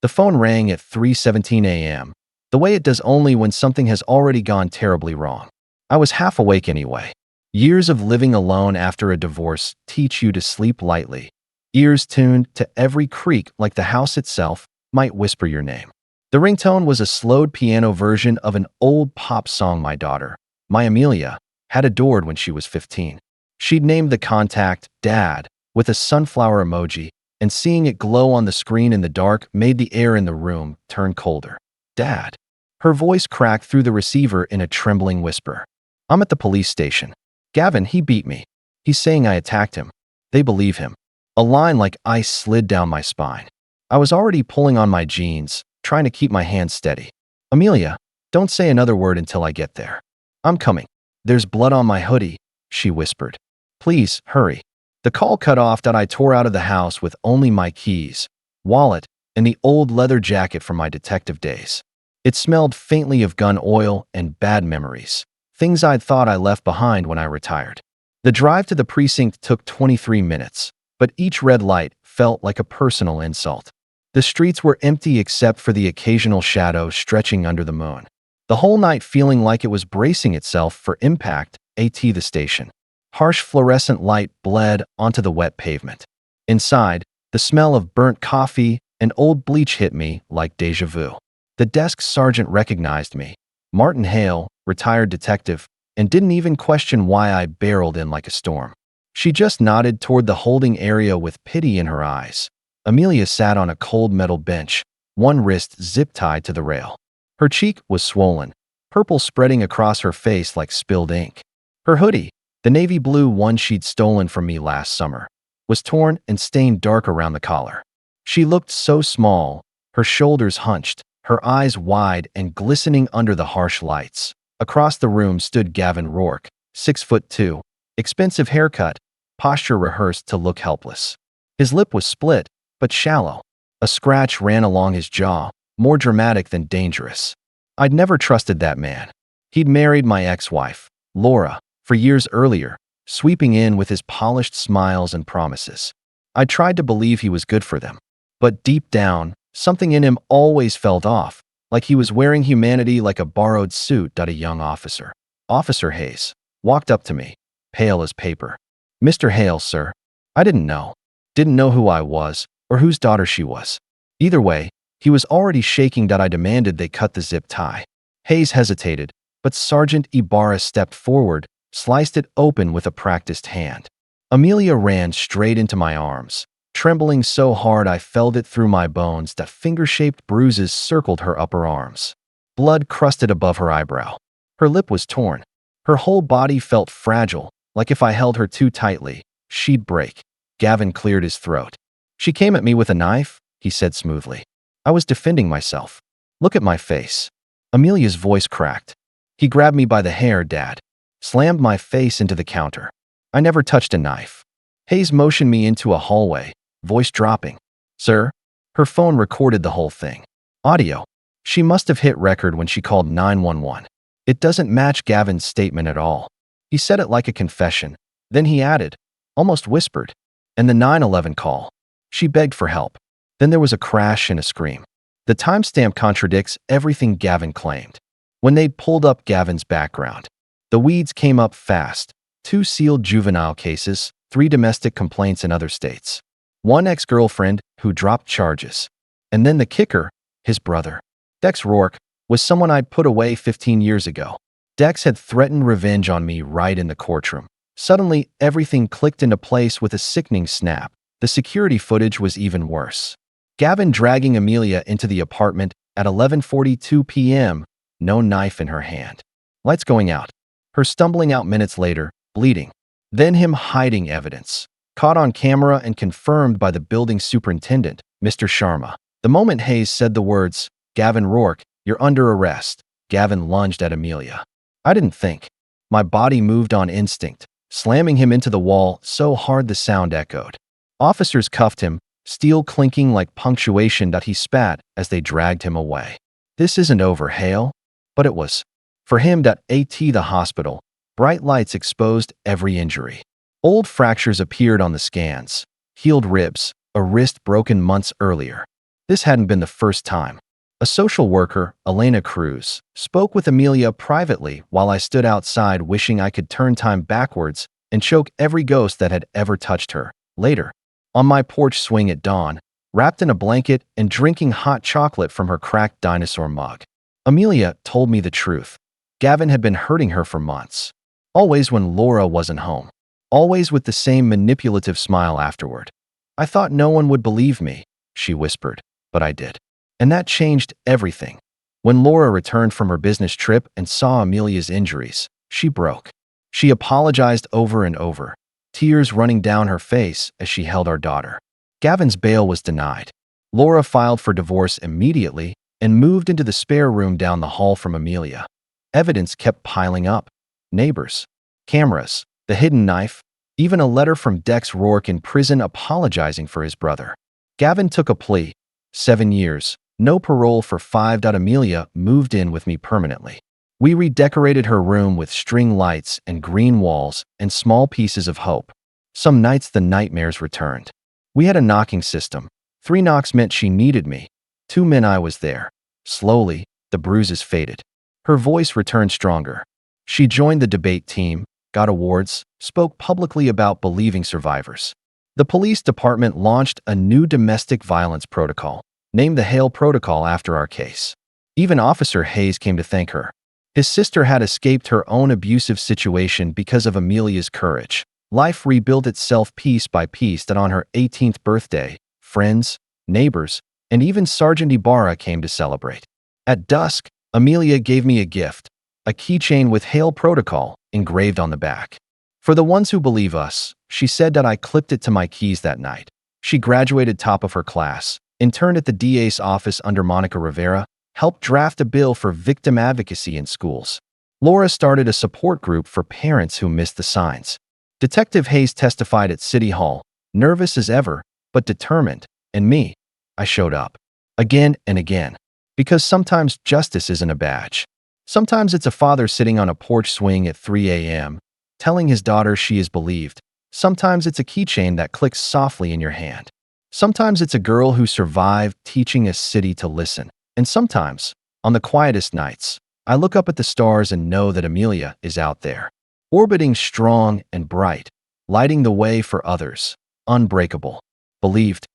The phone rang at 3:17 a.m., the way it does only when something has already gone terribly wrong. I was half awake anyway. Years of living alone after a divorce teach you to sleep lightly. Ears tuned to every creak like the house itself might whisper your name. The ringtone was a slowed piano version of an old pop song my daughter, my Amelia, had adored when she was 15. She'd named the contact Dad with a sunflower emoji, and seeing it glow on the screen in the dark made the air in the room turn colder. Dad. Her voice cracked through the receiver in a trembling whisper. I'm at the police station. Gavin, he beat me. He's saying I attacked him. They believe him. A line like ice slid down my spine. I was already pulling on my jeans, trying to keep my hands steady. Amelia, don't say another word until I get there. I'm coming. There's blood on my hoodie, she whispered. Please, hurry. The call cut off. I tore out of the house with only my keys, wallet, and the old leather jacket from my detective days. It smelled faintly of gun oil and bad memories, things I'd thought I left behind when I retired. The drive to the precinct took 23 minutes, but each red light felt like a personal insult. The streets were empty except for the occasional shadow stretching under the moon. The whole night feeling like it was bracing itself for impact. The station. Harsh fluorescent light bled onto the wet pavement. Inside, the smell of burnt coffee and old bleach hit me like déjà vu. The desk sergeant recognized me. Martin Hale, retired detective, and didn't even question why I barreled in like a storm. She just nodded toward the holding area with pity in her eyes. Amelia sat on a cold metal bench, one wrist zip-tied to the rail. Her cheek was swollen, purple spreading across her face like spilled ink. Her hoodie, the navy blue one she'd stolen from me last summer, was torn and stained dark around the collar. She looked so small, her shoulders hunched, her eyes wide and glistening under the harsh lights. Across the room stood Gavin Rourke, 6'2", expensive haircut, posture rehearsed to look helpless. His lip was split, but shallow. A scratch ran along his jaw, more dramatic than dangerous. I'd never trusted that man. He'd married my ex-wife, Laura, for years earlier, sweeping in with his polished smiles and promises. I tried to believe he was good for them. But deep down, something in him always felt off, like he was wearing humanity like a borrowed suit. A young officer, Officer Hayes, walked up to me, pale as paper. Mr. Hale, sir. I didn't know. Didn't know who I was, or whose daughter she was. Either way, he was already shaking. I demanded they cut the zip tie. Hayes hesitated, but Sergeant Ibarra stepped forward, sliced it open with a practiced hand. Amelia ran straight into my arms, trembling so hard I felt it through my bones that finger-shaped bruises circled her upper arms. Blood crusted above her eyebrow. Her lip was torn. Her whole body felt fragile, like if I held her too tightly, she'd break. Gavin cleared his throat. She came at me with a knife, he said smoothly. I was defending myself. Look at my face. Amelia's voice cracked. He grabbed me by the hair, Dad. Slammed my face into the counter. I never touched a knife. Hayes motioned me into a hallway, voice dropping. Sir? Her phone recorded the whole thing. Audio. She must have hit record when she called 911. It doesn't match Gavin's statement at all. He said it like a confession. Then he added, almost whispered, and the 911 call. She begged for help. Then there was a crash and a scream. The timestamp contradicts everything Gavin claimed. When they'd pulled up Gavin's background, the weeds came up fast. 2 sealed juvenile cases, 3 domestic complaints in other states. 1 ex-girlfriend who dropped charges. And then the kicker, his brother. Dex Rourke was someone I'd put away 15 years ago. Dex had threatened revenge on me right in the courtroom. Suddenly, everything clicked into place with a sickening snap. The security footage was even worse. Gavin dragging Amelia into the apartment at 11:42 p.m., no knife in her hand. Lights going out. Her stumbling out minutes later, bleeding. Then him hiding evidence. Caught on camera and confirmed by the building superintendent, Mr. Sharma. The moment Hayes said the words, Gavin Rourke, you're under arrest, Gavin lunged at Amelia. I didn't think. My body moved on instinct, slamming him into the wall so hard the sound echoed. Officers cuffed him, steel clinking like punctuation. He spat as they dragged him away. This isn't over, Hale. But it was. For him. At the hospital, bright lights exposed every injury. Old fractures appeared on the scans, healed ribs, a wrist broken months earlier. This hadn't been the first time. A social worker, Elena Cruz, spoke with Amelia privately while I stood outside wishing I could turn time backwards and choke every ghost that had ever touched her. Later, on my porch swing at dawn, wrapped in a blanket and drinking hot chocolate from her cracked dinosaur mug, Amelia told me the truth. Gavin had been hurting her for months. Always when Laura wasn't home. Always with the same manipulative smile afterward. I thought no one would believe me, she whispered, but I did. And that changed everything. When Laura returned from her business trip and saw Amelia's injuries, she broke. She apologized over and over, tears running down her face as she held our daughter. Gavin's bail was denied. Laura filed for divorce immediately and moved into the spare room down the hall from Amelia. Evidence kept piling up. Neighbors, cameras, the hidden knife, even a letter from Dex Rourke in prison apologizing for his brother. Gavin took a plea, 7 years, no parole for 5. Amelia moved in with me permanently. We redecorated her room with string lights and green walls and small pieces of hope. Some nights the nightmares returned. We had a knocking system. 3 knocks meant she needed me. 2 meant I was there. Slowly, the bruises faded. Her voice returned stronger. She joined the debate team, got awards, spoke publicly about believing survivors. The police department launched a new domestic violence protocol, named the Hale Protocol after our case. Even Officer Hayes came to thank her. His sister had escaped her own abusive situation because of Amelia's courage. Life rebuilt itself piece by piece. That on her 18th birthday, friends, neighbors, and even Sergeant Ibarra came to celebrate. At dusk, Amelia gave me a gift, a keychain with Hale Protocol engraved on the back. For the ones who believe us, she said that I clipped it to my keys that night. She graduated top of her class, interned at the DA's office under Monica Rivera, helped draft a bill for victim advocacy in schools. Laura started a support group for parents who missed the signs. Detective Hayes testified at City Hall, nervous as ever, but determined, and me, I showed up. Again and again. Because sometimes justice isn't a badge. Sometimes it's a father sitting on a porch swing at 3 a.m., telling his daughter she is believed. Sometimes it's a keychain that clicks softly in your hand. Sometimes it's a girl who survived teaching a city to listen. And sometimes, on the quietest nights, I look up at the stars and know that Amelia is out there, orbiting strong and bright, lighting the way for others, unbreakable, believed.